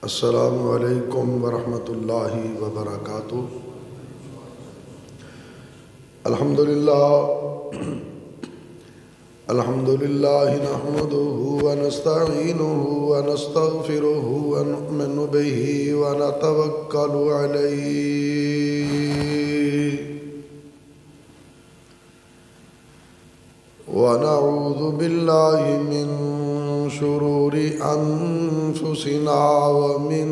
السلام علیکم ورحمۃ اللہ وبرکاتہ۔ الحمدللہ نحمده ونستعینه ونستغفره ونؤمن به ونتوکل علیہ ونعوذ باللہ من شرور انفسنا ومن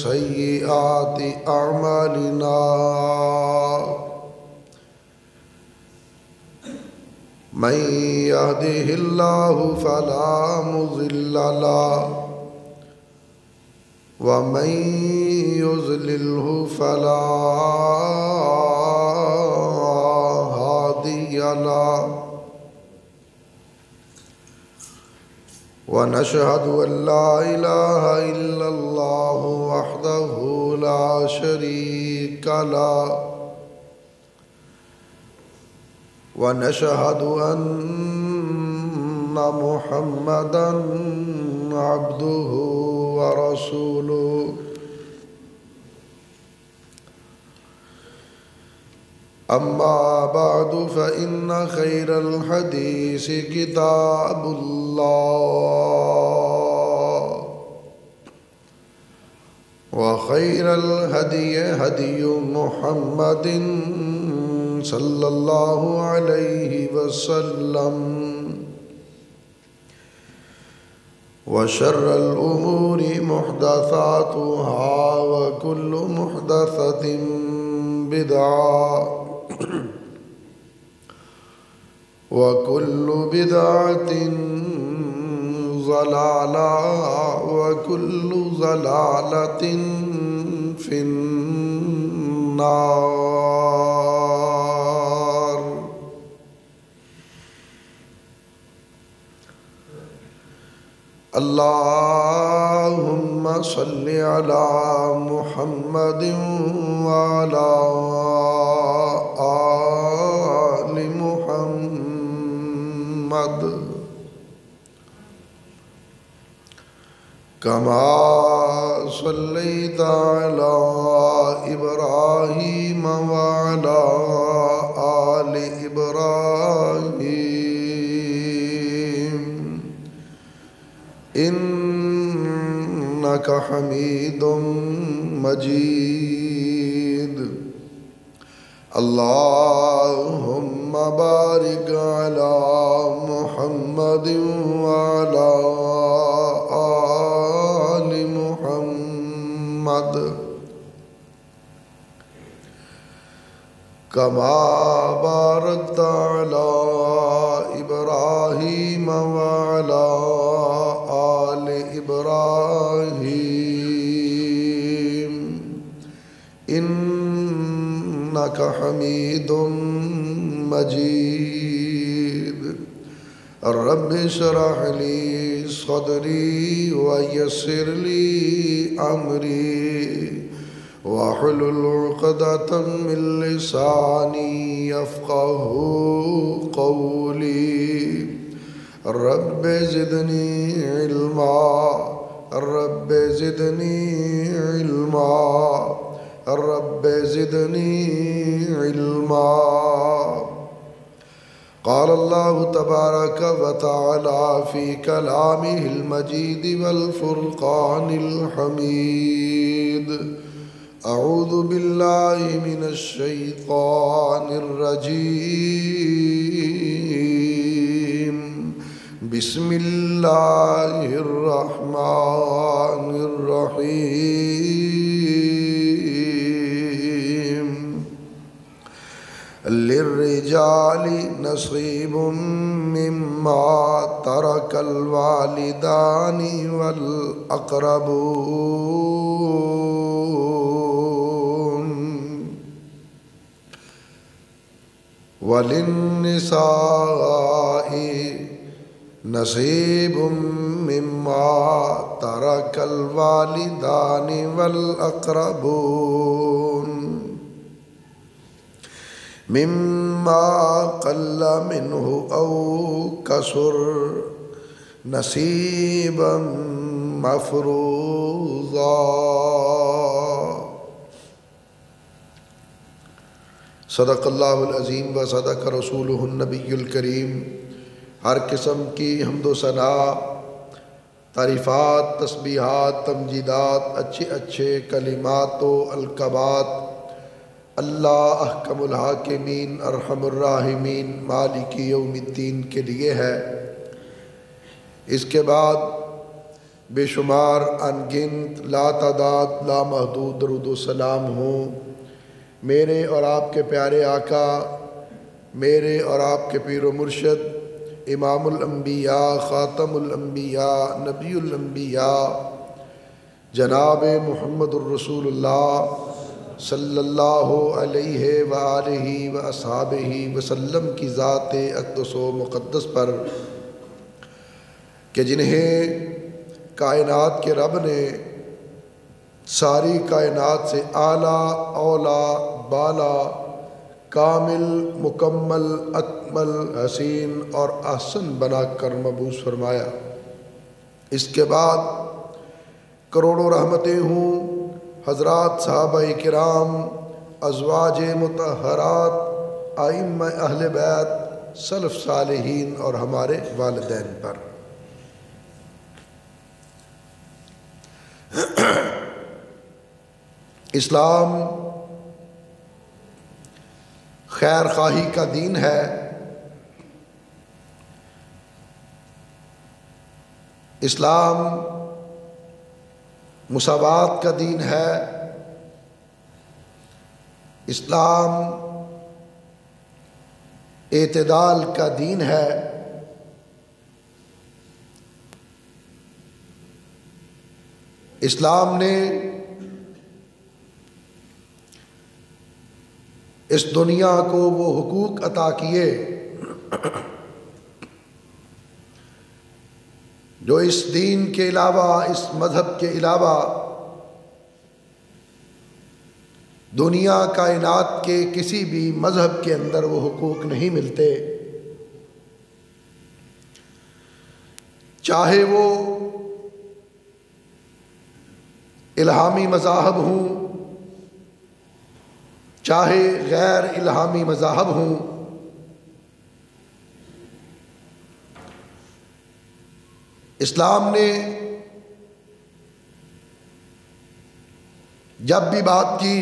سیئات اعمالنا من يهده الله فلا مضل له ومن يضلله فلا هادي له ونشهد أن لا إله إلا الله وحده لا شريك له ونشهد أن محمدًا عبده ورسوله أما بعد فإن خير الحديث كتاب الله وخير الهدي هدي محمد صلى الله عليه وسلم وشر الأمور محدثاتها وكل محدثة بدعة وكل بدعة ضلالة وكل ضلالة في النار۔ اللهم صل على محمد وعلى آل محمد كما صليت على إبراهيم وعلى آل إبراهيم إنك حميد مجيد۔ اللهم بارك على محمد وعلى آل محمد كما باركت على إبراهيم وعلى آل إبراهيم إنك حميد مجيد۔ رب اشرح لي صدري ويسر لي أمري واحلل عقدة من لساني يفقه قولي۔ رب زدني علما رب زدني علما رب زدني علما۔ قال الله تبارك وتعالى في كلامه المجيد والفرقان الحميد: أعوذ بالله من الشيطان الرجيم، بسم الله الرحمن الرحيم۔ للرجال نصيب مما ترك الوالدان والأقربون وللنساء نصيب مما ترك الوالدان والأقربون مما قل منه أو كثر نصيبا مفروضا۔ صدق اللہ العظیم و صدق رسولہ النبی الکریم۔ ہر قسم کی حمد و ثنا، تعریفات، تسبیحات، تمجیدات، اچھے اچھے کلمات و القابات اللہ احکم الحاکمین ارحم الراحمین مالک یوم الدین کے لیے ہے۔ اس کے بعد بے شمار انگنت لا تعداد لا محدود درود و سلام ہوں میرے اور آپ کے پیارے آقا، میرے اور آپ کے پیر و مرشد، امام الانبیاء، خاتم الانبیاء، نبی الانبیاء، جناب محمد الرسول اللہ صلی اللہ علیہ وآلہ واصحابہ وسلم کی ذات اقدس و مقدس پر کہ جنہیں کائنات کے رب نے ساری کائنات سے اعلیٰ، اولا، بالا، کامل، مکمل، اکمل، حسین اور احسن بنا کر مبعوث فرمایا۔ اس کے بعد کروڑوں رحمتیں ہوں حضرات صحابہ کرام، ازواج مطہرات، ائمہ اہل بیت، سلف صالحین اور ہمارے والدین پر۔ اسلام خیر خواہی کا دین ہے۔ اسلام مساوات کا دین ہے۔ اسلام اعتدال کا دین ہے۔ اسلام نے اس دنیا کو وہ حقوق عطا کیے جو اس دین کے علاوہ، اس مذہب کے علاوہ دنیا کائنات کے کسی بھی مذہب کے اندر وہ حقوق نہیں ملتے، چاہے وہ الہامی مذاہب ہوں، چاہے غیر الہامی مذاہب ہوں۔ اسلام نے جب بھی بات کی،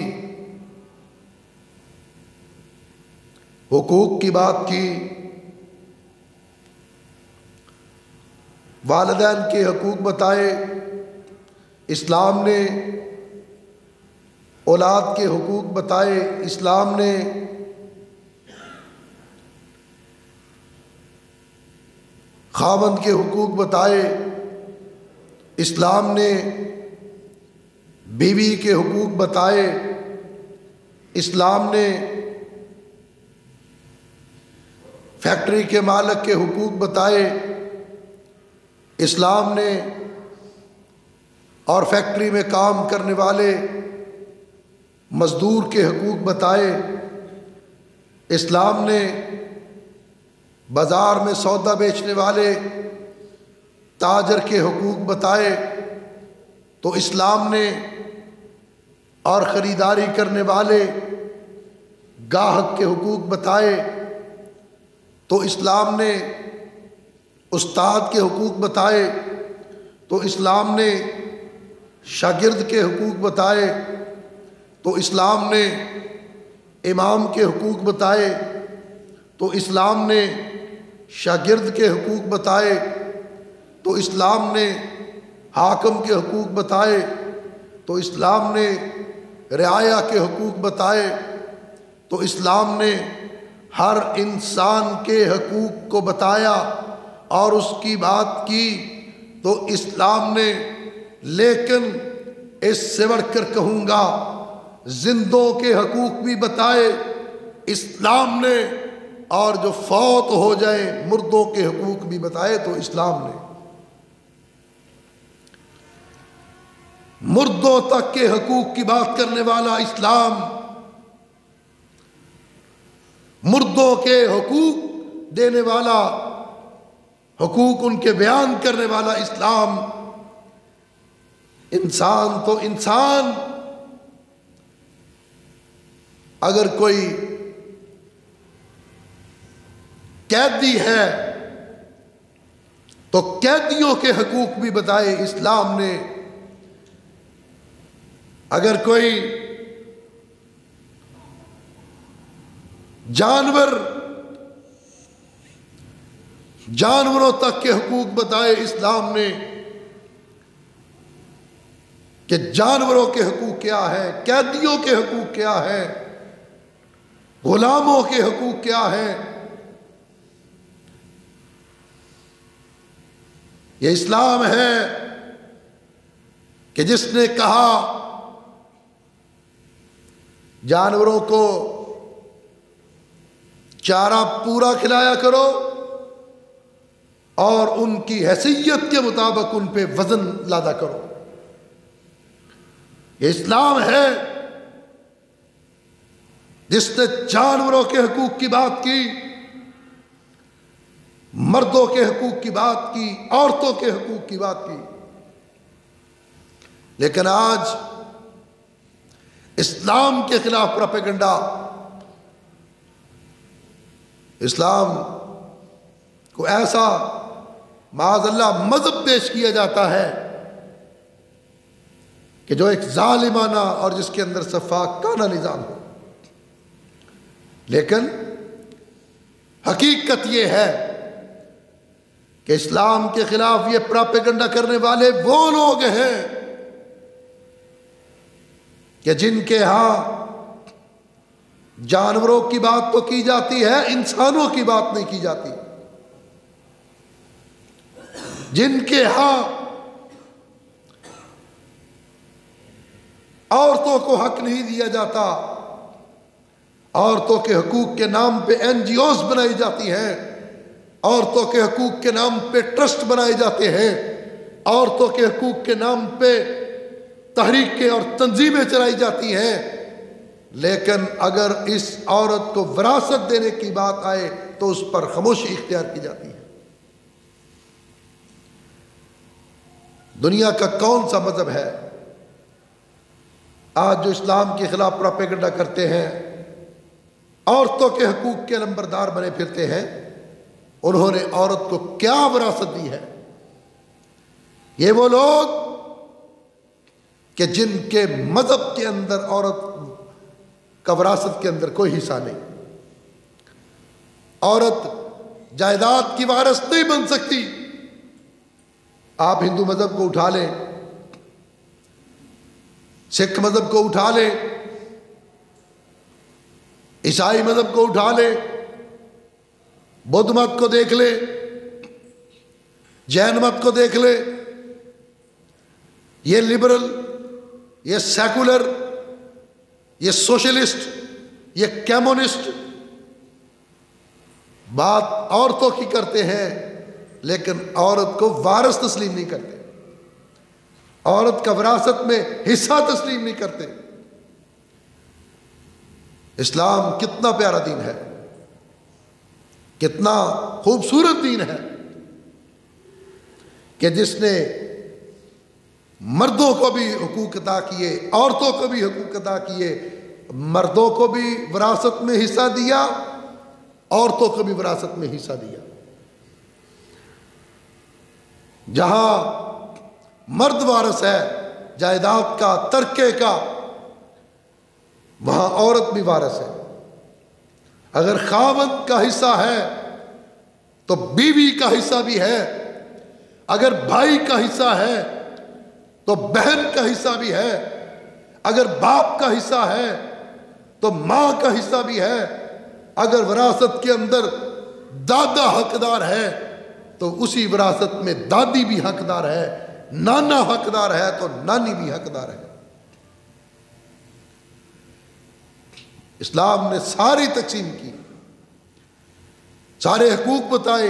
حقوق کی بات کی، والدین کے حقوق بتائے، اسلام نے اولاد کے حقوق بتائے، اسلام نے خاوند کے حقوق بتائے، اسلام نے بیوی کے حقوق بتائے، اسلام نے فیکٹری کے مالک کے حقوق بتائے، اسلام نے اور فیکٹری میں کام کرنے والے مزدور کے حقوق بتائے، اسلام نے بازار میں سودا بیچنے والے تاجر کے حقوق بتائے، تو اسلام نے اور خریداری کرنے والے گاہک کے حقوق بتائے، تو اسلام نے استاد کے حقوق بتائے، تو اسلام نے شاگرد کے حقوق بتائے، تو اسلام نے امام کے حقوق بتائے، تو اسلام نے شاگرد کے حقوق بتائے، تو اسلام نے حاکم کے حقوق بتائے، تو اسلام نے رعایا کے حقوق بتائے، تو اسلام نے ہر انسان کے حقوق کو بتایا اور اس کی بات کی، تو اسلام نے لیکن اس سے بڑھ کر کہوں گا زندوں کے حقوق بھی بتائے اسلام نے، اور جو فوت ہو جائیں مردوں کے حقوق بھی بتائے تو اسلام نے۔ مردوں تک کے حقوق کی بات کرنے والا اسلام، مردوں کے حقوق دینے والا، حقوق ان کے بیان کرنے والا اسلام، انسان تو انسان، اگر کوئی قیدی ہے تو قیدیوں کے حقوق بھی بتائے اسلام نے۔ اگر کوئی جانوروں تک کے حقوق بتائے اسلام نے کہ جانوروں کے حقوق کیا ہے، قیدیوں کے حقوق کیا ہے، غلاموں کے حقوق کیا ہے۔ یہ اسلام ہے کہ جس نے کہا جانوروں کو چارہ پورا کھلایا کرو اور ان کی حیثیت کے مطابق ان پہ وزن لادا کرو۔ یہ اسلام ہے جس نے جانوروں کے حقوق کی بات کی، مردوں کے حقوق کی بات کی، عورتوں کے حقوق کی بات کی۔ لیکن آج اسلام کے خلاف پروپیگنڈا، اسلام کو ایسا معاذ اللہ مذہب پیش کیا جاتا ہے کہ جو ایک ظالمانہ اور جس کے اندر سفاکانہ نظام ہو۔ لیکن حقیقت یہ ہے کہ اسلام کے خلاف یہ پروپیگنڈا کرنے والے وہ لوگ ہیں کہ جن کے ہاں جانوروں کی بات تو کی جاتی ہے، انسانوں کی بات نہیں کی جاتی، جن کے ہاں عورتوں کو حق نہیں دیا جاتا، عورتوں کے حقوق کے نام پہ این جی اوز بنائی جاتی ہیں، عورتوں کے حقوق کے نام پہ ٹرسٹ بنائے جاتے ہیں، عورتوں کے حقوق کے نام پہ تحریکیں اور تنظیمیں چلائی جاتی ہیں، لیکن اگر اس عورت کو وراثت دینے کی بات آئے تو اس پر خاموشی اختیار کی جاتی ہے۔ دنیا کا کون سا مذہب ہے آج جو اسلام کے خلاف پروپیگنڈا کرتے ہیں، عورتوں کے حقوق کے نمبردار بنے پھرتے ہیں؟ انہوں نے عورت کو کیا وراثت دی ہے؟ یہ وہ لوگ کہ جن کے مذہب کے اندر عورت کا وراثت کے اندر کوئی حصہ نہیں۔ عورت جائیداد کی وارث نہیں بن سکتی۔ آپ ہندو مذہب کو اٹھا لیں، سکھ مذہب کو اٹھا لیں، عیسائی مذہب کو اٹھا لیں، بدھ مت کو دیکھ لیں، جین مت کو دیکھ لیں، یہ لبرل، یہ سیکولر، یہ سوشلسٹ، یہ کمیونسٹ بات عورتوں کی کرتے ہیں، لیکن عورت کو وارث تسلیم نہیں کرتے، عورت کا وراثت میں حصہ تسلیم نہیں کرتے۔ اسلام کتنا پیارا دین ہے، کتنا خوبصورت دین ہے کہ جس نے مردوں کو بھی حقوق عطا کیے، عورتوں کو بھی حقوق عطا کیے، مردوں کو بھی وراثت میں حصہ دیا، عورتوں کو بھی وراثت میں حصہ دیا۔ جہاں مرد وارث ہے جائیداد کا، ترکے کا، وہاں عورت بھی وارث ہے۔ اگر خاوند کا حصہ ہے تو بیوی کا حصہ بھی ہے، اگر بھائی کا حصہ ہے تو بہن کا حصہ بھی ہے، اگر باپ کا حصہ ہے تو ماں کا حصہ بھی ہے، اگر وراثت کے اندر دادا حقدار ہے تو اسی وراثت میں دادی بھی حقدار ہے، نانا حقدار ہے تو نانی بھی حقدار ہے۔ اسلام نے ساری تقسیم کی، سارے حقوق بتائے،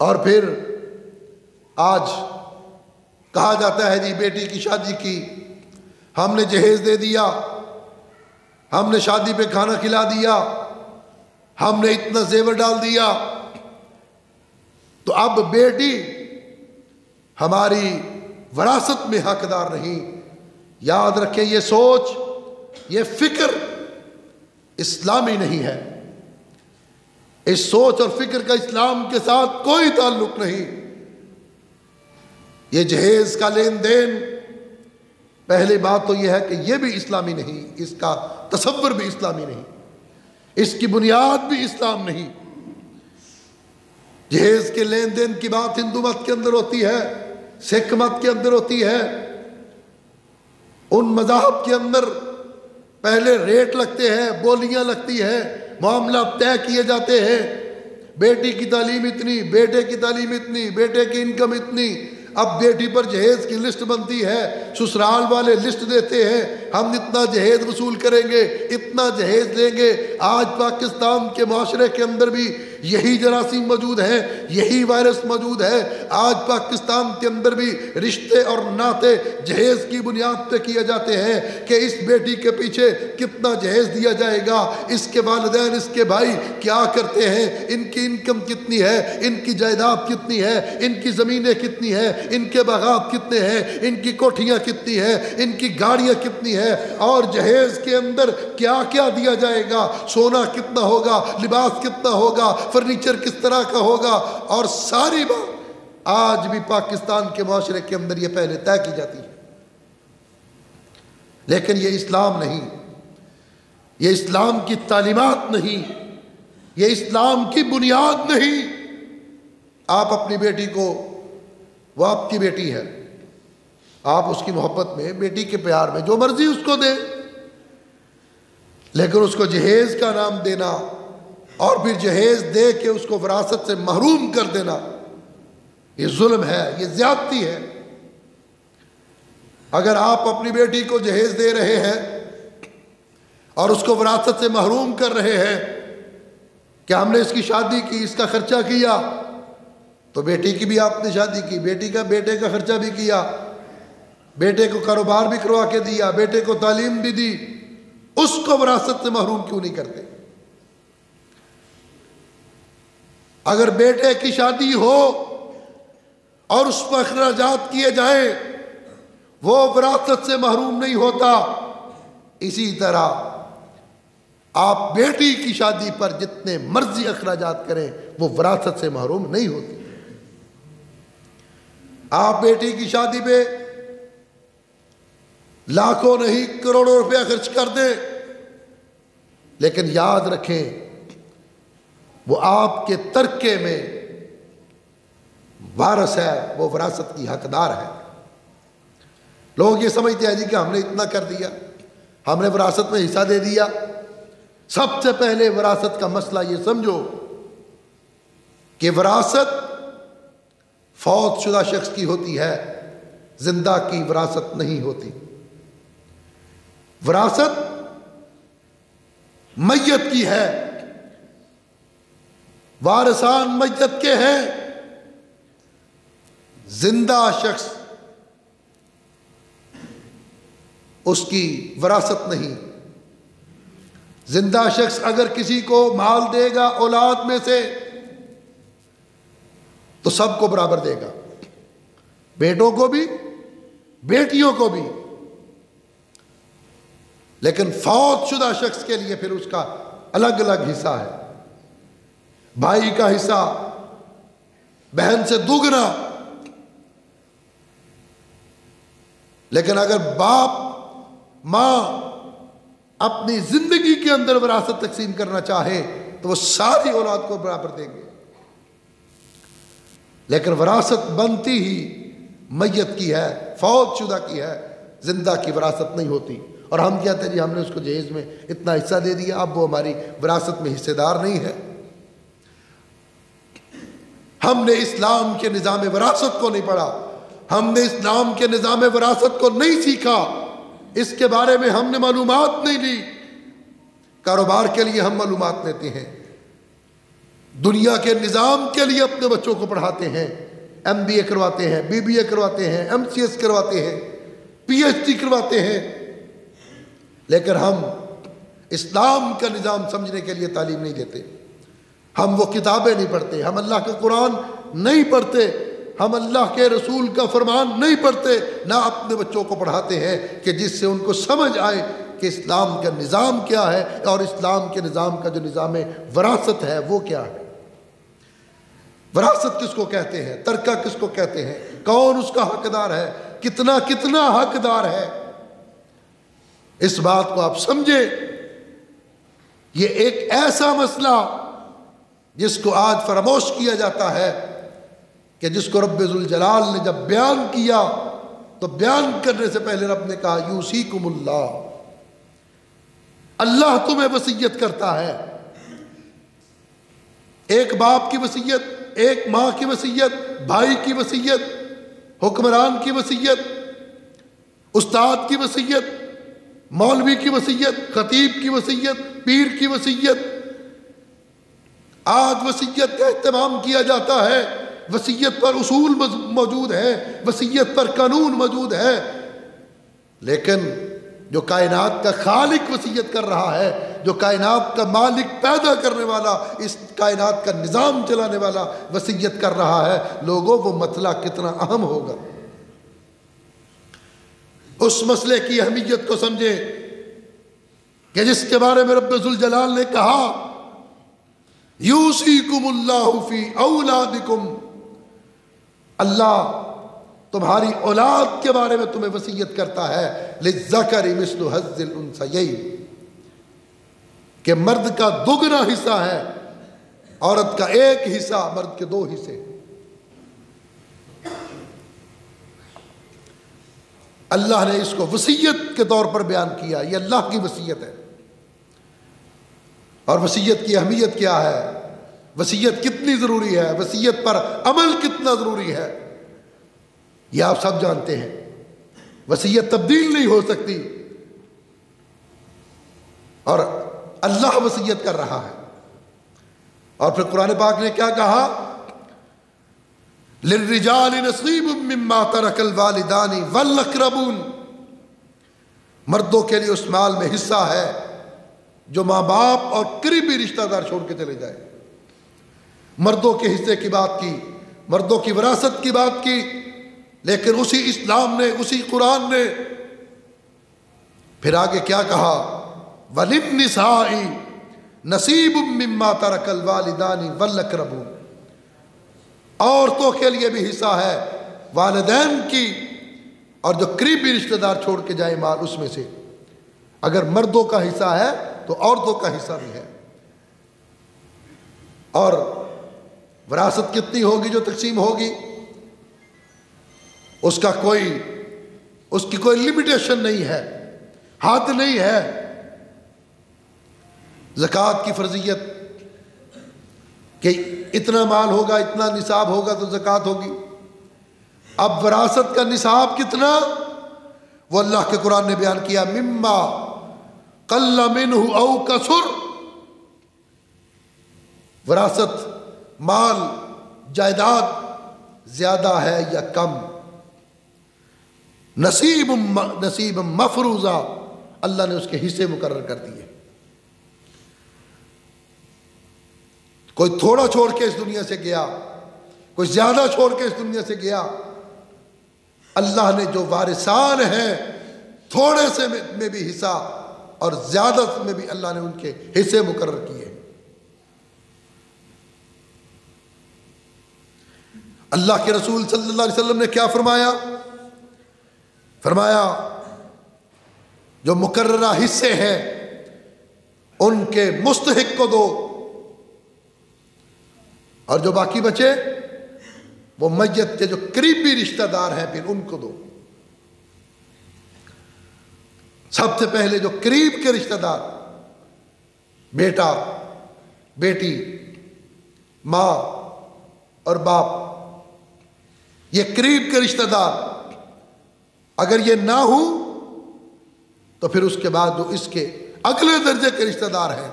اور پھر آج کہا جاتا ہے جی بیٹی کی شادی کی، ہم نے جہیز دے دیا، ہم نے شادی پہ کھانا کھلا دیا، ہم نے اتنا زیور ڈال دیا، تو اب بیٹی ہماری وراثت میں حقدار نہیں۔ یاد رکھیں یہ سوچ، یہ فکر اسلامی نہیں ہے۔ اس سوچ اور فکر کا اسلام کے ساتھ کوئی تعلق نہیں۔ یہ جہیز کا لین دین، پہلی بات تو یہ ہے کہ یہ بھی اسلامی نہیں، اس کا تصور بھی اسلامی نہیں، اس کی بنیاد بھی اسلام نہیں۔ جہیز کے لین دین کی بات ہندو مت کے اندر ہوتی ہے، سکھ مت کے اندر ہوتی ہے، ان مذاہب کے اندر پہلے ریٹ لگتے ہیں، بولیاں لگتی ہیں، معاملہ طے کیے جاتے ہیں، بیٹی کی تعلیم اتنی، بیٹے کی تعلیم اتنی، بیٹے کی انکم اتنی۔ اب بیٹی پر جہیز کی لسٹ بنتی ہے، سسرال والے لسٹ دیتے ہیں، ہم اتنا جہیز وصول کریں گے، اتنا جہیز لیں گے۔ آج پاکستان کے معاشرے کے اندر بھی یہی جراثیم موجود ہیں، یہی وائرس موجود ہے۔ آج پاکستان کے اندر بھی رشتے اور ناطے جہیز کی بنیاد پہ کیے جاتے ہیں کہ اس بیٹی کے پیچھے کتنا جہیز دیا جائے گا، اس کے والدین، اس کے بھائی کیا کرتے ہیں، ان کی انکم کتنی ہے، ان کی جائیداد کتنی ہے، ان کی زمینیں کتنی ہیں، ان کے باغات کتنے ہیں، ان کی کوٹھیاں کتنی ہیں، ان کی گاڑیاں کتنی ہیں، اور جہیز کے اندر کیا کیا دیا جائے گا، سونا کتنا ہوگا، لباس کتنا ہوگا، فرنیچر کس طرح کا ہوگا، اور ساری بات آج بھی پاکستان کے معاشرے کے اندر یہ پہلے طے کی جاتی ہے۔ لیکن یہ اسلام نہیں، یہ اسلام کی تعلیمات نہیں، یہ اسلام کی بنیاد نہیں۔ آپ اپنی بیٹی کو، وہ آپ کی بیٹی ہے، آپ اس کی محبت میں، بیٹی کے پیار میں جو مرضی اس کو دیں، لیکن اس کو جہیز کا نام دینا اور پھر جہیز دے کے اس کو وراثت سے محروم کر دینا، یہ ظلم ہے، یہ زیادتی ہے۔ اگر آپ اپنی بیٹی کو جہیز دے رہے ہیں اور اس کو وراثت سے محروم کر رہے ہیں کہ ہم نے اس کی شادی کی، اس کا خرچہ کیا، تو بیٹی کی بھی آپ نے شادی کی، بیٹے کا خرچہ بھی کیا، بیٹے کو کاروبار بھی کروا کے دیا، بیٹے کو تعلیم بھی دی، اس کو وراثت سے محروم کیوں نہیں کرتے؟ اگر بیٹے کی شادی ہو اور اس پر اخراجات کیے جائیں، وہ وراثت سے محروم نہیں ہوتا۔ اسی طرح آپ بیٹی کی شادی پر جتنے مرضی اخراجات کریں، وہ وراثت سے محروم نہیں ہوتی۔ آپ بیٹی کی شادی پہ لاکھوں نہیں کروڑوں روپیہ خرچ کر دیں، لیکن یاد رکھیں وہ آپ کے ترکے میں وارث ہے، وہ وراثت کی حقدار ہے۔ لوگ یہ سمجھتے ہیں جی کہ ہم نے اتنا کر دیا، ہم نے وراثت میں حصہ دے دیا۔ سب سے پہلے وراثت کا مسئلہ یہ سمجھو کہ وراثت فوت شدہ شخص کی ہوتی ہے، زندہ کی وراثت نہیں ہوتی۔ وراثت میت کی ہے، وارثان میت کے ہیں، زندہ شخص اس کی وراثت نہیں۔ زندہ شخص اگر کسی کو مال دے گا اولاد میں سے تو سب کو برابر دے گا، بیٹوں کو بھی، بیٹیوں کو بھی، لیکن فوت شدہ شخص کے لیے پھر اس کا الگ الگ حصہ ہے۔ بھائی کا حصہ بہن سے دوگنا، لیکن اگر باپ ماں اپنی زندگی کے اندر وراثت تقسیم کرنا چاہے تو وہ ساری اولاد کو برابر دیں گے، لیکن وراثت بنتی ہی میت کی ہے، فوت شدہ کی ہے، زندہ کی وراثت نہیں ہوتی۔ اور ہم کہتے ہیں جی ہم نے اس کو جہیز میں اتنا حصہ دے دیا، اب وہ ہماری وراثت میں حصے دار نہیں ہے۔ ہم نے اسلام کے نظام وراثت کو نہیں پڑھا، ہم نے اسلام کے نظام وراثت کو نہیں سیکھا، اس کے بارے میں ہم نے معلومات نہیں لی۔ کاروبار کے لیے ہم معلومات لیتے ہیں، دنیا کے نظام کے لیے اپنے بچوں کو پڑھاتے ہیں، MBA کرواتے ہیں، BBA کرواتے ہیں، MCS کرواتے ہیں، PhD کرواتے ہیں، لیکن ہم اسلام کا نظام سمجھنے کے لیے تعلیم نہیں دیتے۔ ہم وہ کتابیں نہیں پڑھتے، ہم اللہ کا قرآن نہیں پڑھتے، ہم اللہ کے رسول کا فرمان نہیں پڑھتے، نہ اپنے بچوں کو پڑھاتے ہیں کہ جس سے ان کو سمجھ آئے کہ اسلام کا نظام کیا ہے اور اسلام کے نظام کا جو نظام وراثت ہے وہ کیا ہے۔ وراثت کس کو کہتے ہیں، ترکہ کس کو کہتے ہیں، کون اس کا حقدار ہے، کتنا حقدار ہے، اس بات کو آپ سمجھیں۔ یہ ایک ایسا مسئلہ جس کو آج فراموش کیا جاتا ہے کہ جس کو رب ذوالجلال نے جب بیان کیا تو بیان کرنے سے پہلے رب نے کہا یوصیکم اللہ، اللہ تمہیں وصیت کرتا ہے۔ ایک باپ کی وصیت، ایک ماں کی وصیت، بھائی کی وصیت، حکمران کی وصیت، استاد کی وصیت، مولوی کی وصیت، خطیب کی وصیت، پیر کی وصیت۔ آج وصیت کا اہتمام کیا جاتا ہے، وصیت پر اصول موجود ہے، وصیت پر قانون موجود ہے، لیکن جو کائنات کا خالق وصیت کر رہا ہے، جو کائنات کا مالک پیدا کرنے والا، اس کائنات کا نظام چلانے والا وصیت کر رہا ہے، لوگوں وہ مسئلہ کتنا اہم ہوگا۔ اس مسئلے کی اہمیت کو سمجھیں کہ جس کے بارے میں رب ذوالجلال نے کہا یوصیکم اللہ فی اولادکم، اللہ تمہاری اولاد کے بارے میں تمہیں وصیت کرتا ہے، للذکر مثل حظ الانثیین، کہ مرد کا دگنا حصہ ہے، عورت کا ایک حصہ، مرد کے 2 حصے۔ اللہ نے اس کو وصیت کے طور پر بیان کیا، یہ اللہ کی وصیت ہے۔ اور وصیت کی اہمیت کیا ہے، وصیت کتنی ضروری ہے، وصیت پر عمل کتنا ضروری ہے، یہ آپ سب جانتے ہیں۔ وصیت تبدیل نہیں ہو سکتی، اور اللہ وصیت کر رہا ہے۔ اور پھر قرآن پاک نے کیا کہا، للرجال نصیب مما ترک الوالدان والاقربون، مردوں کے لیے اس مال میں حصہ ہے جو ماں باپ اور قریبی رشتہ دار چھوڑ کے چلے جائے۔ مردوں کے حصے کی بات کی، مردوں کی وراثت کی بات کی، لیکن اسی اسلام نے، اسی قرآن نے پھر آگے کیا کہا، وَلِلنِّسَاءِ نَصِيبٌ مِّمَّا تَرَكَ الْوَالِدَانِ وَالْأَقْرَبُونَ، عورتوں کے لیے بھی حصہ ہے والدین کی اور جو قریبی رشتہ دار چھوڑ کے جائے مال اس میں سے۔ اگر مردوں کا حصہ ہے تو عورتوں کا حصہ بھی ہے۔ اور وراثت کتنی ہوگی جو تقسیم ہوگی، اس کی کوئی لمیٹیشن نہیں ہے، حد نہیں ہے۔ زکوٰۃ کی فرضیت کہ اتنا مال ہوگا، اتنا نصاب ہوگا تو زکوٰۃ ہوگی۔ اب وراثت کا نصاب کتنا، وہ اللہ کے قرآن نے بیان کیا، مما قل منہ او کثر، وراثت مال جائیداد زیادہ ہے یا کم، نصیب مفروضہ، اللہ نے اس کے حصے مقرر کر دیے۔ کوئی تھوڑا چھوڑ کے اس دنیا سے گیا، کوئی زیادہ چھوڑ کے اس دنیا سے گیا، اللہ نے جو وارثان ہیں تھوڑے سے میں بھی حصہ اور زیادہ میں بھی اللہ نے ان کے حصے مقرر کیے۔ اللہ کے رسول صلی اللہ علیہ وسلم نے کیا فرمایا جو مقررہ حصے ہیں ان کے مستحق کو دو، اور جو باقی بچے وہ میت کے جو قریبی رشتہ دار ہیں پھر ان کو دو۔ سب سے پہلے جو قریب کے رشتہ دار، بیٹا، بیٹی، ماں اور باپ، یہ قریب کے رشتہ دار، اگر یہ نہ ہو تو پھر اس کے بعد جو اس کے اگلے درجے کے رشتہ دار ہیں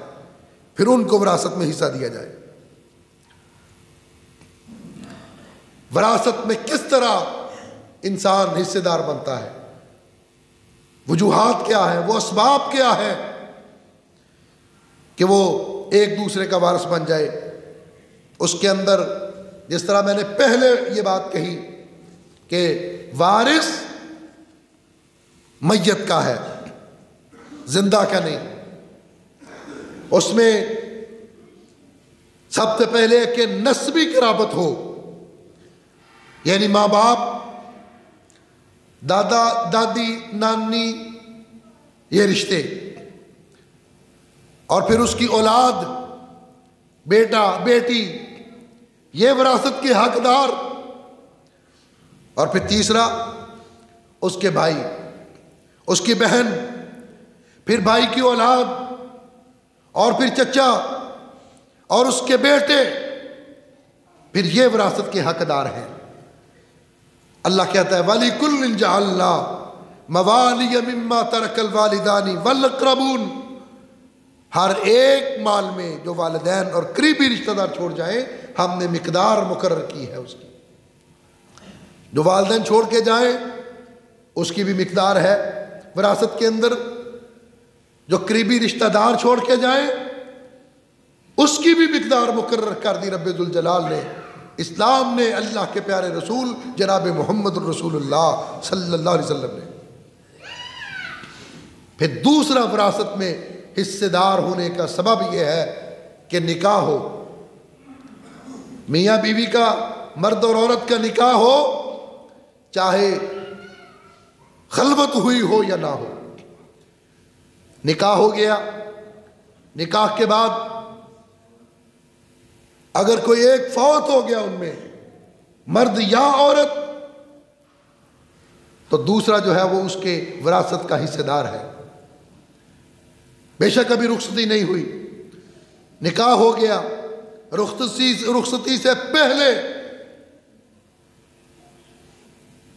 پھر ان کو وراثت میں حصہ دیا جائے۔ وراثت میں کس طرح انسان حصے دار بنتا ہے، وجوہات کیا ہیں، وہ اسباب کیا ہیں کہ وہ ایک دوسرے کا وارث بن جائے۔ اس کے اندر جس طرح میں نے پہلے یہ بات کہی کہ وارث میت کا ہے، زندہ کا نہیں. اس میں سب سے پہلے کہ نسبی قرابت ہو، یعنی ماں باپ، دادا دادی، نانی، یہ رشتے، اور پھر اس کی اولاد، بیٹا بیٹی، یہ وراثت کے حقدار، اور پھر تیسرا اس کے بھائی، اس کی بہن، پھر بھائی کی اولاد، اور پھر چچا اور اس کے بیٹے، پھر یہ وراثت کے حقدار ہیں. اللہ کہتا ہے وَلِكُلٍّ جَعَلْنَا مَوَالِيَ مِمَّا تَرَكَ الْوَالِدَانِ وَالْأَقْرَبُونَ. ہر ایک مال میں جو والدین اور قریبی رشتہ دار چھوڑ جائیں ہم نے مقدار مقرر کی ہے اس کی. جو والدین چھوڑ کے جائیں اس کی بھی مقدار ہے وراثت کے اندر، جو قریبی رشتہ دار چھوڑ کے جائیں اس کی بھی مقدار مقرر کر دی رب ذوالجلال نے، اسلام نے، اللہ کے پیارے رسول جناب محمد الرسول اللہ صلی اللہ علیہ وسلم نے. پھر دوسرا وراثت میں حصے دار ہونے کا سبب یہ ہے کہ نکاح ہو، میاں بیوی کا، مرد اور عورت کا نکاح ہو، چاہے خلوت ہوئی ہو یا نہ ہو. نکاح ہو گیا، نکاح کے بعد اگر کوئی ایک فوت ہو گیا ان میں، مرد یا عورت، تو دوسرا جو ہے وہ اس کے وراثت کا حصے دار ہے. بے شک ابھی رخصتی نہیں ہوئی، نکاح ہو گیا، رخصتی سے پہلے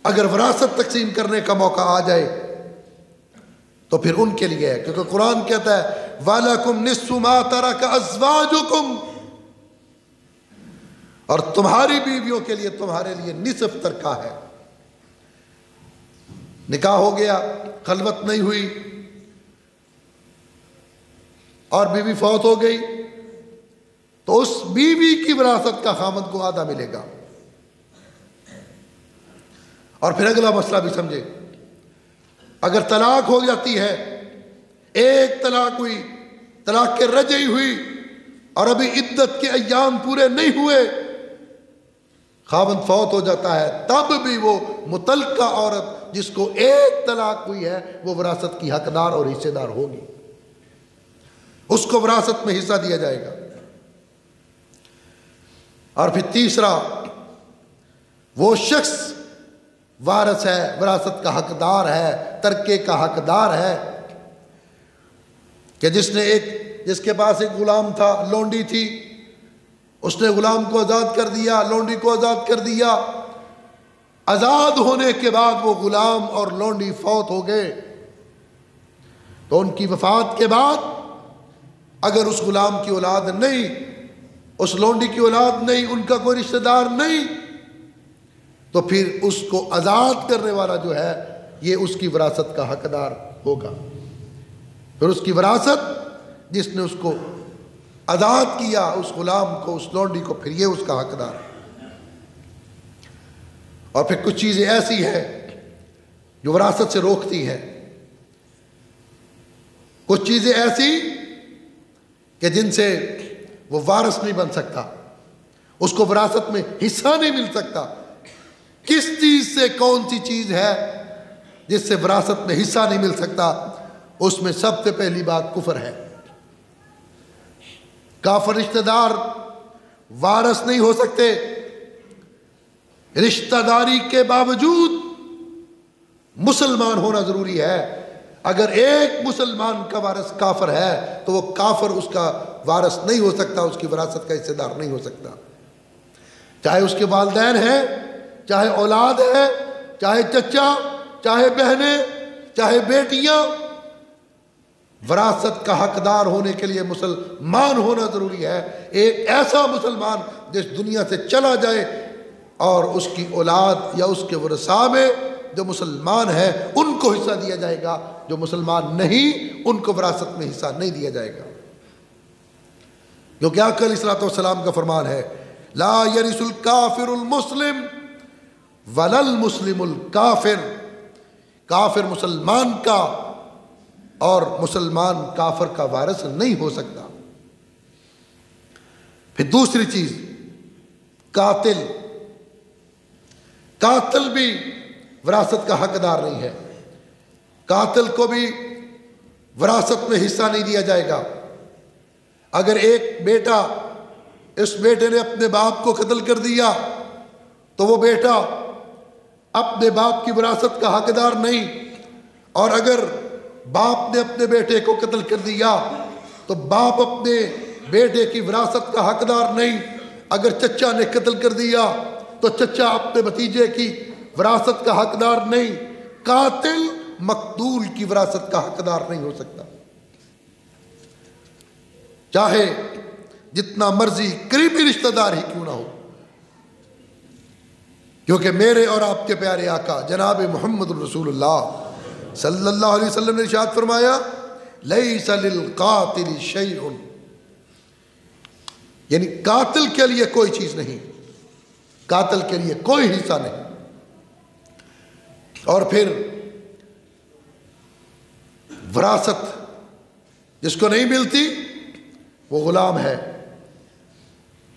اگر وراثت تقسیم کرنے کا موقع آ جائے تو پھر ان کے لیے ہے، کیونکہ قرآن کہتا ہے وَلَكُمْ نِصْفُ مَا تَرَكَ أَزْوَاجُكُمْ، اور تمہاری بیویوں کے لیے تمہارے لیے نصف ترکہ ہے. نکاح ہو گیا، خلوت نہیں ہوئی اور بیوی فوت ہو گئی تو اس بیوی کی وراثت کا خاوند کو آدھا ملے گا. اور پھر اگلا مسئلہ بھی سمجھے، اگر طلاق ہو جاتی ہے، ایک طلاق ہوئی، طلاق کے رجعی ہوئی اور ابھی عدت کے ایام پورے نہیں ہوئے، خاوند فوت ہو جاتا ہے، تب بھی وہ متعلقہ عورت جس کو ایک طلاق ہوئی ہے وہ وراثت کی حقدار اور حصے دار ہوگی، اس کو وراثت میں حصہ دیا جائے گا. اور پھر تیسرا وہ شخص وارث ہے، وراثت کا حقدار ہے، ترکے کا حقدار ہے، کہ جس کے پاس ایک غلام تھا، لونڈی تھی، اس نے غلام کو آزاد کر دیا، لونڈی کو آزاد کر دیا. آزاد ہونے کے بعد وہ غلام اور لونڈی فوت ہو گئے تو ان کی وفات کے بعد اگر اس غلام کی اولاد نہیں، اس لونڈی کی اولاد نہیں، ان کا کوئی رشتہ دار نہیں، تو پھر اس کو آزاد کرنے والا جو ہے یہ اس کی وراثت کا حقدار ہوگا. پھر اس کی وراثت جس نے اس کو آزاد کیا، اس غلام کو، اس لونڈی کو، پھر یہ اس کا حقدار. اور پھر کچھ چیزیں ایسی ہیں جو وراثت سے روکتی ہیں، کچھ چیزیں ایسی کہ جن سے وہ وارث نہیں بن سکتا، اس کو وراثت میں حصہ نہیں مل سکتا. کس چیز سے کون سی چیز ہے جس سے وراثت میں حصہ نہیں مل سکتا؟ اس میں سب سے پہلی بات کفر ہے. کافر رشتہ دار وارث نہیں ہو سکتے. رشتہ داری کے باوجود مسلمان ہونا ضروری ہے. اگر ایک مسلمان کا وارث کافر ہے تو وہ کافر اس کا وارث نہیں ہو سکتا، اس کی وراثت کا حصے دار نہیں ہو سکتا، چاہے اس کے والدین ہیں، چاہے اولاد ہے، چاہے چچا، چاہے بہنیں، چاہے بیٹیاں. وراثت کا حقدار ہونے کے لیے مسلمان ہونا ضروری ہے. ایک ایسا مسلمان جس دنیا سے چلا جائے اور اس کی اولاد یا اس کے ورثاء میں جو مسلمان ہیں ان کو حصہ دیا جائے گا، جو مسلمان نہیں ان کو وراثت میں حصہ نہیں دیا جائے گا. جو کہ آقا علیہ الصلوۃ والسلام کا فرمان ہے لا یرث الکافر المسلم ولا المسلم الکافر، کافر مسلمان کا اور مسلمان کافر کا وارث نہیں ہو سکتا۔ پھر دوسری چیز، قاتل، قاتل بھی وراثت کا حقدار نہیں ہے، قاتل کو بھی وراثت میں حصہ نہیں دیا جائے گا۔ اگر ایک بیٹا، اس بیٹے نے اپنے باپ کو قتل کر دیا تو وہ بیٹا اپنے باپ کی وراثت کا حقدار نہیں، اور اگر باپ نے اپنے بیٹے کو قتل کر دیا تو باپ اپنے بیٹے کی وراثت کا حقدار نہیں۔ اگر چچا نے قتل کر دیا تو چچا اپنے بھتیجے کی وراثت کا حقدار نہیں۔ قاتل مقتول کی وراثت کا حقدار نہیں ہو سکتا، چاہے جتنا مرضی قریبی رشتہ دار ہی کیوں نہ ہو، کیونکہ میرے اور آپ کے پیارے آقا جناب محمد رسول اللہ صلی اللہ علیہ وسلم نے ارشاد فرمایا لیس للقاتل شیء، یعنی قاتل کے لیے کوئی چیز نہیں، قاتل کے لیے کوئی حصہ نہیں۔ اور پھر وراثت جس کو نہیں ملتی وہ غلام ہے۔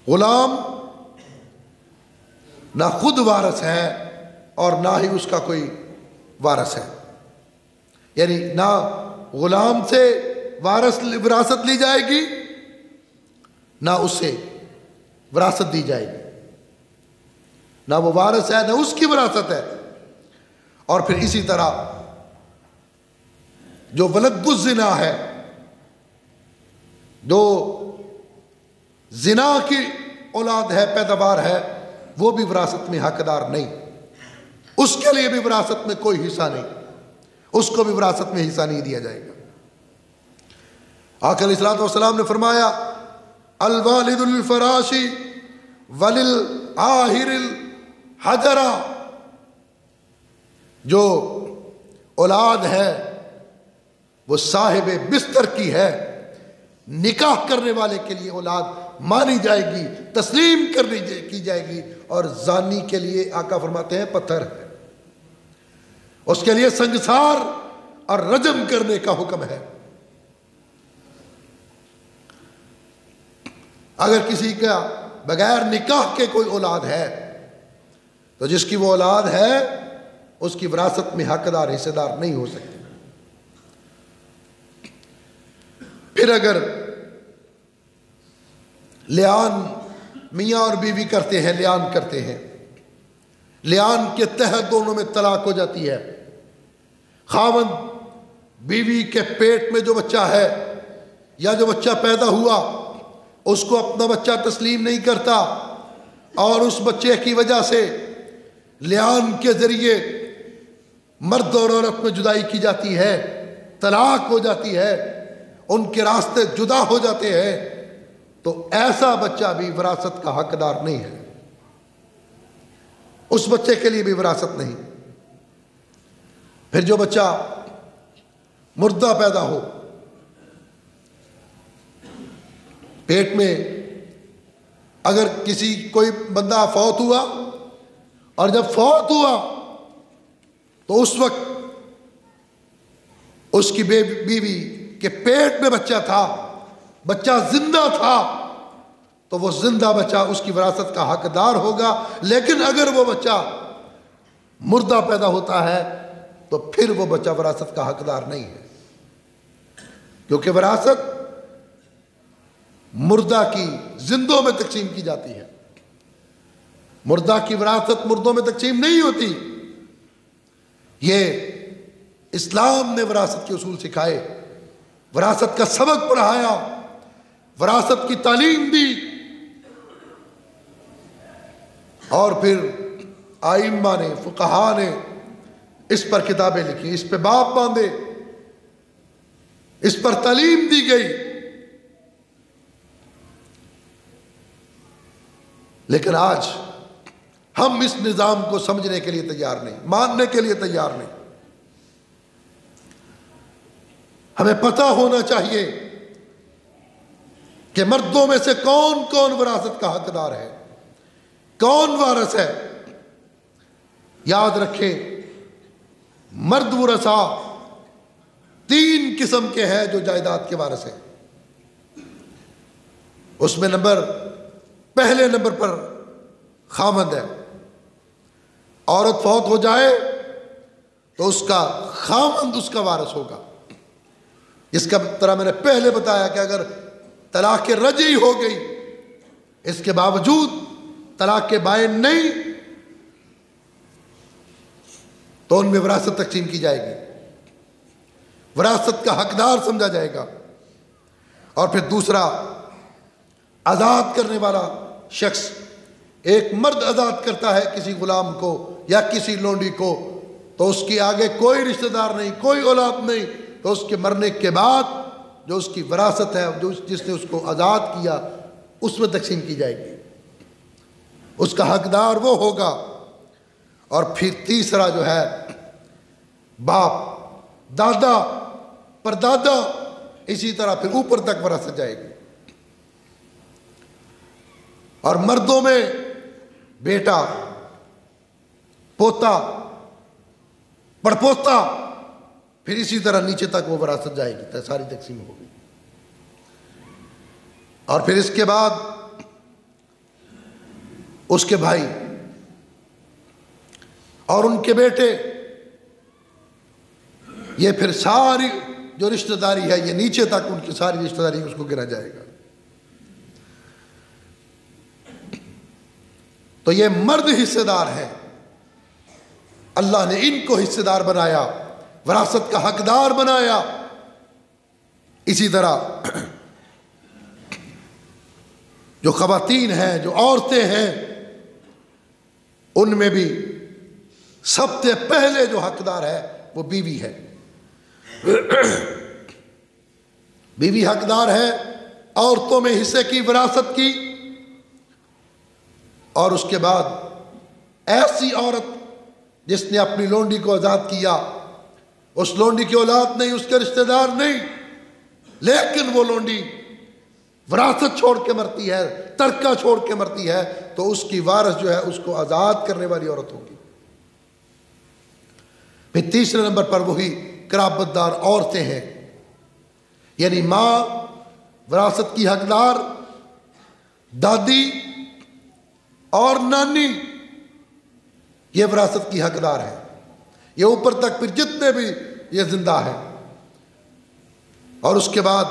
غلام نہ خود وارث ہے اور نہ ہی اس کا کوئی وارث ہے، یعنی نہ غلام سے وراثت لی جائے گی نہ اس سے وراثت دی جائے گی، نہ وہ وارث ہے نہ اس کی وراثت ہے۔ اور پھر اسی طرح جو ولد الزنا ہے، جو زنا کی اولاد ہے، پیداوار ہے، وہ بھی وراثت میں حقدار نہیں، اس کے لیے بھی وراثت میں کوئی حصہ نہیں، اس کو بھی وراثت میں حصہ نہیں دیا جائے گا۔ آقا علیہ الصلوۃ والسلام نے فرمایا الوالد للفراشی وللآہر الحجرہ، جو اولاد ہے وہ صاحب بستر کی ہے، نکاح کرنے والے کے لیے اولاد مانی جائے گی، تسلیم کی جائے گی، اور زانی کے لیے آقا فرماتے ہیں پتھر ہے، اس کے لیے سنگسار اور رجم کرنے کا حکم ہے۔ اگر کسی کا بغیر نکاح کے کوئی اولاد ہے تو جس کی وہ اولاد ہے اس کی وراثت میں حقدار حصے دار نہیں ہو سکتے۔ پھر اگر لیان میاں اور بیوی کرتے ہیں، لیان کرتے ہیں، لیان کے تحت دونوں میں طلاق ہو جاتی ہے، خاوند بیوی کے پیٹ میں جو بچہ ہے یا جو بچہ پیدا ہوا اس کو اپنا بچہ تسلیم نہیں کرتا، اور اس بچے کی وجہ سے لیان کے ذریعے مرد اور عورت میں جدائی کی جاتی ہے، طلاق ہو جاتی ہے، ان کے راستے جدا ہو جاتے ہیں، تو ایسا بچہ بھی وراثت کا حقدار نہیں ہے، اس بچے کے لیے بھی وراثت نہیں۔ پھر جو بچہ مردہ پیدا ہو، پیٹ میں اگر کوئی بندہ فوت ہوا، اور جب فوت ہوا تو اس وقت اس کی بیوی کے پیٹ میں بچہ تھا، بچہ زندہ تھا، تو وہ زندہ بچہ اس کی وراثت کا حقدار ہوگا۔ لیکن اگر وہ بچہ مردہ پیدا ہوتا ہے تو پھر وہ بچہ وراثت کا حقدار نہیں ہے، کیونکہ وراثت مردہ کی زندوں میں تقسیم کی جاتی ہے، مردہ کی وراثت مردوں میں تقسیم نہیں ہوتی۔ یہ اسلام نے وراثت کے اصول سکھائے، وراثت کا سبق پڑھایا، وراثت کی تعلیم دی، اور پھر آئمہ نے، فقہا نے اس پر کتابیں لکھی، اس پہ باب باندھے، اس پر تعلیم دی گئی۔ لیکن آج ہم اس نظام کو سمجھنے کے لیے تیار نہیں، ماننے کے لیے تیار نہیں۔ ہمیں پتہ ہونا چاہیے کہ مردوں میں سے کون کون وراثت کا حقدار ہے، کون وارث ہے؟ یاد رکھیں مرد ورثاء 3 قسم کے ہیں جو جائیداد کے وارث ہیں۔ اس میں پہلے نمبر پر خامند ہے۔ عورت فوت ہو جائے تو اس کا خامند اس کا وارث ہوگا، جس کا طرح میں نے پہلے بتایا کہ اگر طلاق رجعی ہو گئی، اس کے باوجود طلاق بائن نہیں، تو ان میں وراثت تقسیم کی جائے گی، وراثت کا حقدار سمجھا جائے گا۔ اور پھر دوسرا، آزاد کرنے والا شخص، ایک مرد آزاد کرتا ہے کسی غلام کو یا کسی لونڈی کو، تو اس کی آگے کوئی رشتہ دار نہیں، کوئی اولاد نہیں، تو اس کے مرنے کے بعد جو اس کی وراثت ہے، جس نے اس کو آزاد کیا، اس میں تقسیم کی جائے گی، اس کا حقدار وہ ہوگا۔ اور پھر تیسرا جو ہے، باپ، دادا، پردادا، اسی طرح پھر اوپر تک وراثت جائے گی۔ اور مردوں میں بیٹا، پوتا، پڑپوتا، پھر اسی طرح نیچے تک وہ وراثت جائے گی، ساری تقسیم ہوگی۔ اور پھر اس کے بعد اس کے بھائی اور ان کے بیٹے، یہ پھر ساری جو رشتہ داری ہے، یہ نیچے تک ان کی ساری رشتہ داری اس کو گنا جائے گا۔ تو یہ مرد حصے دار ہیں، اللہ نے ان کو حصے دار بنایا، وراثت کا حقدار بنایا۔ اسی طرح جو خواتین ہیں، جو عورتیں ہیں، ان میں بھی سب سے پہلے جو حقدار ہے وہ بیوی ہے۔ بیوی حقدار ہے عورتوں میں حصے کی، وراثت کی۔ اور اس کے بعد ایسی عورت جس نے اپنی لونڈی کو آزاد کیا، اس لونڈی کی اولاد نہیں، اس کے رشتہ دار نہیں، لیکن وہ لونڈی وراثت چھوڑ کے مرتی ہے، ترکہ چھوڑ کے مرتی ہے، تو اس کی وارث جو ہے اس کو آزاد کرنے والی عورت ہوگی۔ پھر تیسرے نمبر پر وہی قرابت دار عورتیں ہیں، یعنی ماں وراثت کی حقدار، دادی اور نانی یہ وراثت کی حقدار ہے۔ یہ اوپر تک پھر جتنے بھی یہ زندہ ہیں۔ اور اس کے بعد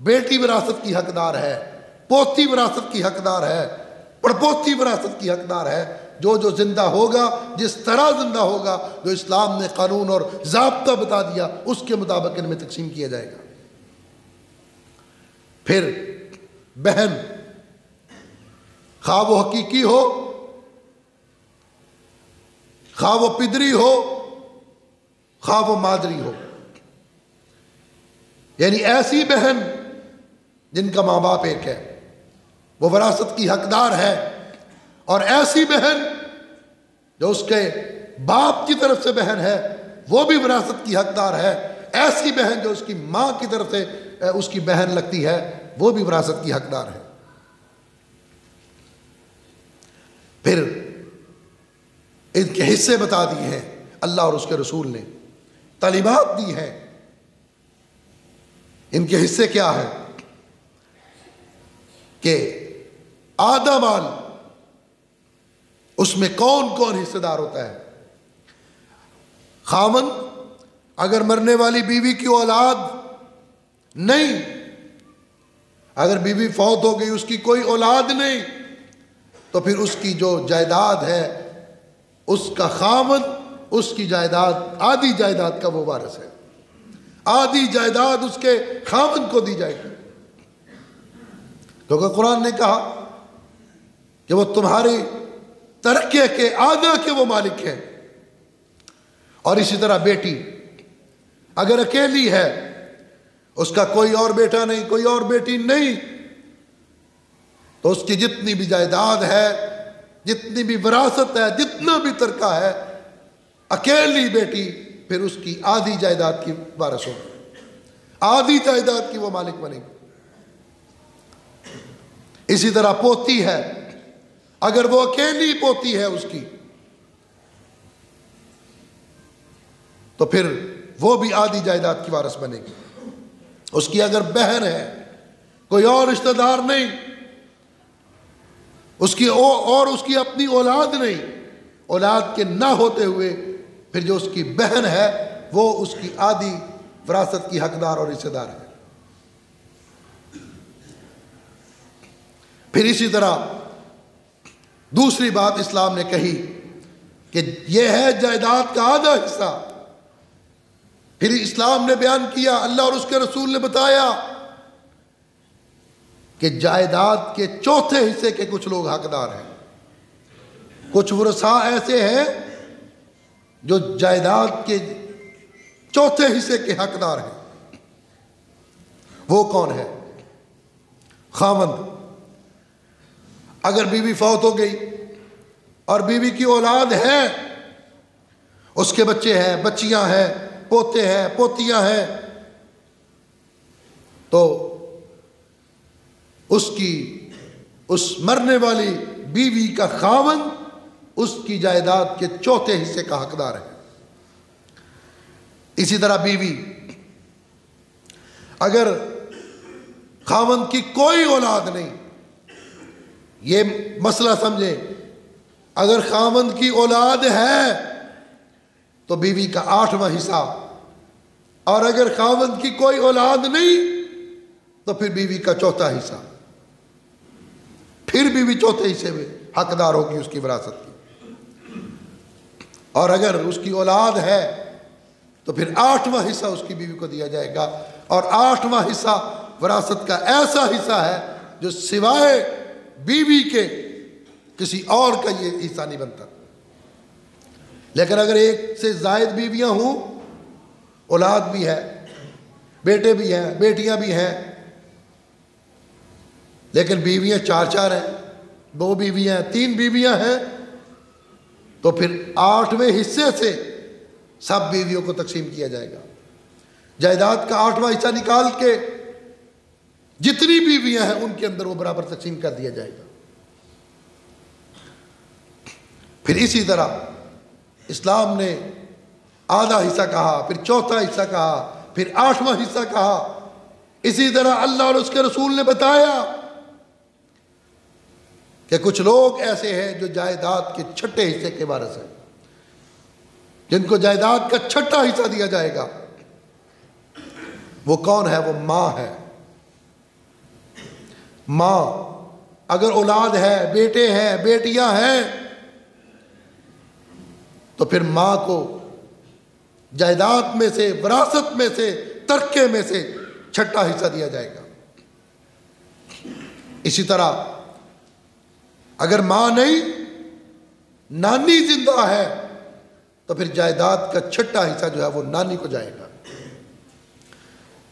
بیٹی وراثت کی حقدار ہے، پوتی وراثت کی حقدار ہے، پڑپوتی وراثت کی حقدار ہے۔ جو زندہ ہوگا، جس طرح زندہ ہوگا، جو اسلام نے قانون اور ضابطہ بتا دیا، اس کے مطابق ان میں تقسیم کیا جائے گا۔ پھر بہن، خواہ وہ حقیقی ہو، خواہ وہ پدری ہو، خواہ وہ مادری ہو، یعنی ایسی بہن جن کا ماں باپ ایک ہے، وہ وراثت کی حقدار ہے، اور ایسی بہن جو اس کے باپ کی طرف سے بہن ہے، وہ بھی وراثت کی حقدار ہے۔ ایسی بہن جو اس کی ماں کی طرف سے اس کی بہن لگتی ہے، وہ بھی وراثت کی حقدار ہے۔ پھر ان کے حصے بتا دیے ہیں اللہ اور اس کے رسول نے، تعلیمات دی ہیں۔ ان کے حصے کیا ہیں کہ آدھا مال، اس میں کون کون حصے دار ہوتا ہے؟ خاوند، اگر مرنے والی بیوی کی اولاد نہیں، اگر بیوی فوت ہو گئی، اس کی کوئی اولاد نہیں، تو پھر اس کی جو جائیداد ہے، اس کا خاوند اس کی جائیداد، آدھی جائیداد کا وہ وارث ہے۔ آدھی جائیداد اس کے خاوند کو دی جائے گی، کیونکہ قرآن نے کہا کہ وہ تمہاری ترکے کے آدھا کے وہ مالک ہیں۔ اور اسی طرح بیٹی اگر اکیلی ہے، اس کا کوئی اور بیٹا نہیں، کوئی اور بیٹی نہیں، تو اس کی جتنی بھی جائیداد ہے، جتنی بھی وراثت ہے، جتنا بھی ترکہ ہے، اکیلی بیٹی پھر اس کی آدھی جائیداد کی وارث ہوگی، آدھی جائیداد کی وہ مالک بنے گی۔ اسی طرح پوتی ہے، اگر وہ اکیلی پوتی ہے اس کی تو پھر وہ بھی آدھی جائیداد کی وارث بنے گی. اس کی اگر بہن ہے, کوئی اور رشتہ دار نہیں, اس کی اپنی اولاد نہیں, اولاد کے نہ ہوتے ہوئے پھر جو اس کی بہن ہے وہ اس کی آدھی وراثت کی حقدار اور رشتہ دار ہے. پھر اسی طرح دوسری بات اسلام نے کہی کہ یہ ہے جائیداد کا آدھا حصہ. پھر اسلام نے بیان کیا, اللہ اور اس کے رسول نے بتایا کہ جائیداد کے چوتھے حصے کے کچھ لوگ حقدار ہیں. کچھ ورثاء ایسے ہیں جو جائیداد کے چوتھے حصے کے حقدار ہیں. وہ کون ہے؟ خاوند. اگر بیوی فوت ہو گئی اور بیوی کی اولاد ہے, اس کے بچے ہیں, بچیاں ہیں, پوتے ہیں, پوتیاں ہیں, تو اس مرنے والی بیوی کا خاوند اس کی جائیداد کے چوتھے حصے کا حقدار ہے. اسی طرح بیوی, اگر خاوند کی کوئی اولاد نہیں, یہ مسئلہ سمجھیں, اگر خاوند کی اولاد ہے تو بیوی کا 8واں حصہ, اور اگر خاوند کی کوئی اولاد نہیں تو پھر بیوی کا چوتھا حصہ. پھر بیوی چوتھے حصے میں حقدار ہوگی اس کی وراثت کی. اور اگر اس کی اولاد ہے تو پھر 8واں حصہ اس کی بیوی کو دیا جائے گا. اور 8واں حصہ وراثت کا ایسا حصہ ہے جو سوائے بیوی کے کسی اور کا یہ حصہ نہیں بنتا. لیکن اگر ایک سے زائد بیویاں ہوں, اولاد بھی ہے, بیٹے بھی ہیں, بیٹیاں بھی ہیں, لیکن بیویاں 4 ہیں, 2 بیویاں ہیں, 3 بیویاں ہیں, تو پھر 8ویں حصے سے سب بیویوں کو تقسیم کیا جائے گا. جائیداد کا 8واں حصہ نکال کے جتنی بیویاں ہیں ان کے اندر وہ برابر تقسیم کر دیا جائے گا. پھر اسی طرح اسلام نے آدھا حصہ کہا, پھر چوتھا حصہ کہا, پھر 8واں حصہ کہا. اسی طرح اللہ اور اس کے رسول نے بتایا کہ کچھ لوگ ایسے ہیں جو جائیداد کے چھٹے حصے کے وارث ہیں, جن کو جائیداد کا چھٹا حصہ دیا جائے گا. وہ کون ہے؟ وہ ماں ہے. ماں اگر اولاد ہے, بیٹے ہیں, بیٹیاں ہیں, تو پھر ماں کو جائیداد میں سے, وراثت میں سے, ترکے میں سے چھٹا حصہ دیا جائے گا. اسی طرح اگر ماں نہیں, نانی زندہ ہے, تو پھر جائیداد کا چھٹا حصہ جو ہے وہ نانی کو جائے گا.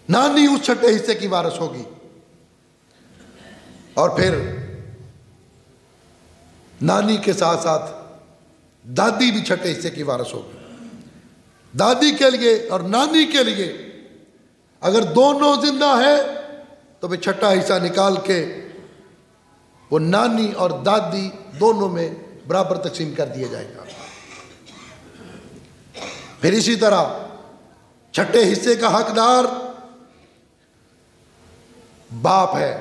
نانی اس چھٹے حصے کی وارث ہوگی. اور پھر نانی کے ساتھ ساتھ دادی بھی چھٹے حصے کی وارث ہوگی. دادی کے لیے اور نانی کے لیے اگر دونوں زندہ ہیں تو پھر چھٹا حصہ نکال کے وہ نانی اور دادی دونوں میں برابر تقسیم کر دیا جائے گا. پھر اسی طرح چھٹے حصے کا حقدار باپ ہے.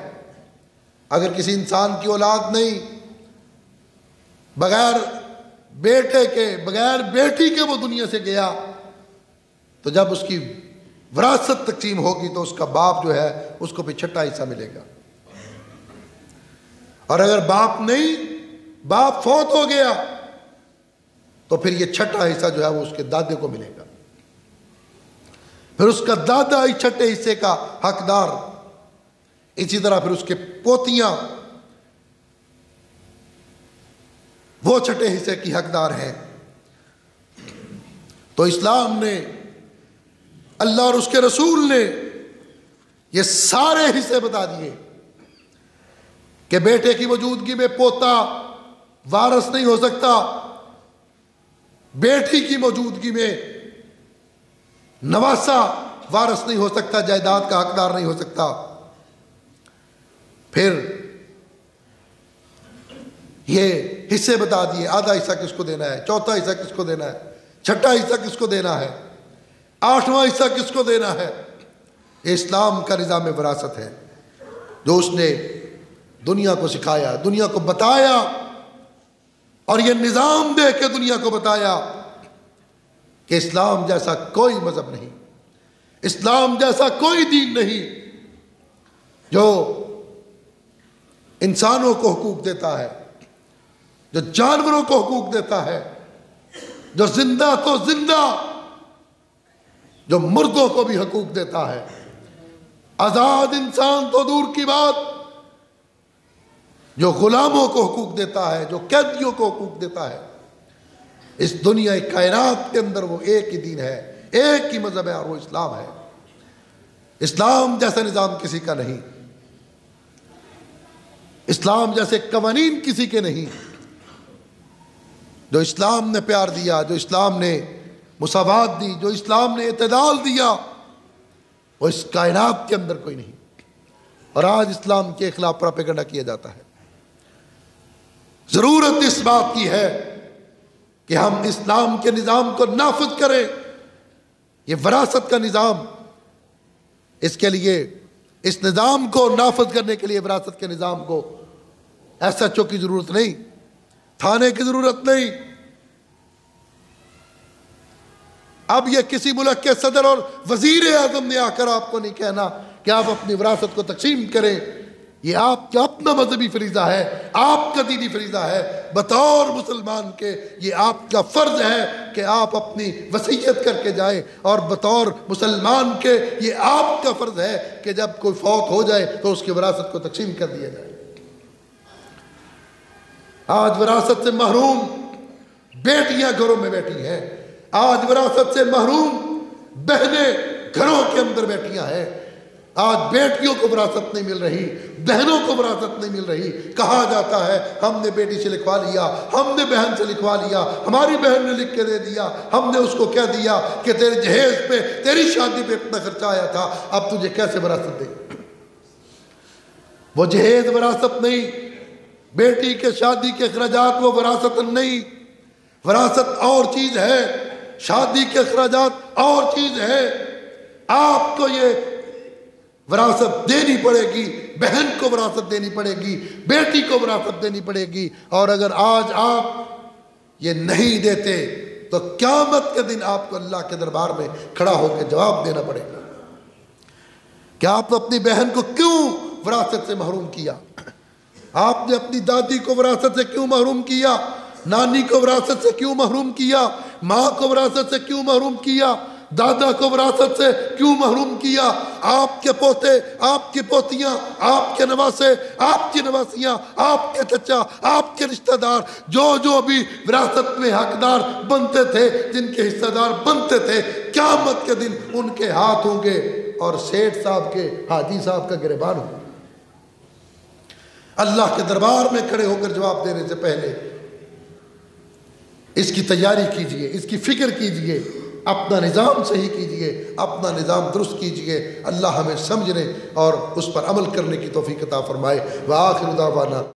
اگر کسی انسان کی اولاد نہیں, بغیر بیٹے کے, بغیر بیٹی کے وہ دنیا سے گیا, تو جب اس کی وراثت تقسیم ہوگی تو اس کا باپ جو ہے اس کو پھر چھٹا حصہ ملے گا. اور اگر باپ نہیں, باپ فوت ہو گیا, تو پھر یہ چھٹا حصہ جو ہے وہ اس کے دادے کو ملے گا. پھر اس کا دادا اس چھٹے حصے کا حقدار. اسی طرح پھر اس کے پوتیاں وہ چھٹے حصے کی حقدار ہیں. تو اسلام نے, اللہ اور اس کے رسول نے یہ سارے حصے بتا دیے کہ بیٹے کی موجودگی میں پوتا وارث نہیں ہو سکتا, بیٹی کی موجودگی میں نواسا وارث نہیں ہو سکتا, جائیداد کا حقدار نہیں ہو سکتا. پھر یہ حصے بتا دیے، آدھا حصہ کس کو دینا ہے، چوتھا حصہ کس کو دینا ہے، چھٹا حصہ کس کو دینا ہے، آٹھواں حصہ کس کو دینا ہے۔ یہ اسلام کا نظام وراثت ہے جو اس نے دنیا کو سکھایا، دنیا کو بتایا، اور یہ نظام دے کے دنیا کو بتایا کہ اسلام جیسا کوئی مذہب نہیں، اسلام جیسا کوئی دین نہیں جو انسانوں کو حقوق دیتا ہے، جو جانوروں کو حقوق دیتا ہے، جو زندہ کو زندہ، جو مردوں کو بھی حقوق دیتا ہے، آزاد انسان تو دور کی بات، جو غلاموں کو حقوق دیتا ہے، جو قیدیوں کو حقوق دیتا ہے۔ اس دنیا کائنات کے اندر وہ ایک ہی دین ہے، ایک ہی مذہب ہے، اور وہ اسلام ہے۔ اسلام جیسا نظام کسی کا نہیں، اسلام جیسے قوانین کسی کے نہیں۔ جو اسلام نے پیار دیا، جو اسلام نے مساوات دی، جو اسلام نے اعتدال دیا، وہ اس کائنات کے اندر کوئی نہیں۔ اور آج اسلام کے خلاف پروپیگنڈا کیا جاتا ہے۔ ضرورت اس بات کی ہے کہ ہم اسلام کے نظام کو نافذ کریں۔ یہ وراثت کا نظام، اس کے لیے، اس نظام کو نافذ کرنے کے لیے، وراثت کے نظام کو ایس ایچ او کی ضرورت نہیں، تھانے کی ضرورت نہیں۔ اب یہ کسی ملک کے صدر اور وزیر اعظم نے آ کر آپ کو نہیں کہنا کہ آپ اپنی وراثت کو تقسیم کریں۔ یہ آپ کا اپنا مذہبی فریضہ ہے، آپ کا دینی فریضہ ہے۔ بطور مسلمان کے یہ آپ کا فرض ہے کہ آپ اپنی وصیت کر کے جائیں، اور بطور مسلمان کے یہ آپ کا فرض ہے کہ جب کوئی فوت ہو جائے تو اس کی وراثت کو تقسیم کر دیا جائے۔ آج وراثت سے محروم بیٹیاں گھروں میں بیٹھی ہیں، آج وراثت سے محروم بہنیں گھروں کے اندر بیٹھیاں ہیں۔ آج بیٹیوں کو وراثت نہیں مل رہی، بہنوں کو وراثت نہیں مل رہی۔ کہا جاتا ہے ہم نے بیٹی سے لکھوا لیا، ہم نے بہن سے لکھوا لیا، ہماری بہن نے لکھ کے دے دیا، ہم نے اس کو کہہ دیا کہ تیرے جہیز پہ، تیری شادی پہ اتنا خرچہ آیا تھا، اب تجھے کیسے وراثت دے۔ وہ جہیز وراثت نہیں، بیٹی کے شادی کے اخراجات وہ وراثت نہیں۔ وراثت اور چیز ہے، شادی کے اخراجات اور چیز ہے۔ آپ کو یہ وراثت دینی پڑے گی، بہن کو وراثت دینی پڑے گی، بیٹی کو وراثت دینی پڑے گی۔ اور اگر آج آپ یہ نہیں دیتے تو قیامت کے دن آپ کو اللہ کے دربار میں کھڑا ہو کے جواب دینا پڑے گا کہ آپ نے اپنی بہن کو کیوں وراثت سے محروم کیا، آپ نے اپنی دادی کو وراثت سے کیوں محروم کیا، نانی کو وراثت سے کیوں محروم کیا، ماں کو وراثت سے کیوں محروم کیا، دادا کو وراثت سے کیوں محروم کیا۔ آپ کے پوتے، آپ کی پوتیاں، آپ کے نواسے، آپ کی نواسیاں، آپ کے چچا، آپ کے رشتہ دار، جو بھی وراثت میں حقدار بنتے تھے، جن کے حصہ دار بنتے تھے، قیامت کے دن ان کے ہاتھ ہوں گے اور سیٹھ صاحب کے، حاجی صاحب کا گریبان ہوگا۔ اللہ کے دربار میں کھڑے ہو کر جواب دینے سے پہلے اس کی تیاری کیجئے، اس کی فکر کیجئے، اپنا نظام صحیح کیجئے، اپنا نظام درست کیجئے۔ اللہ ہمیں سمجھنے اور اس پر عمل کرنے کی توفیق عطا فرمائے۔ وآخر دعوانا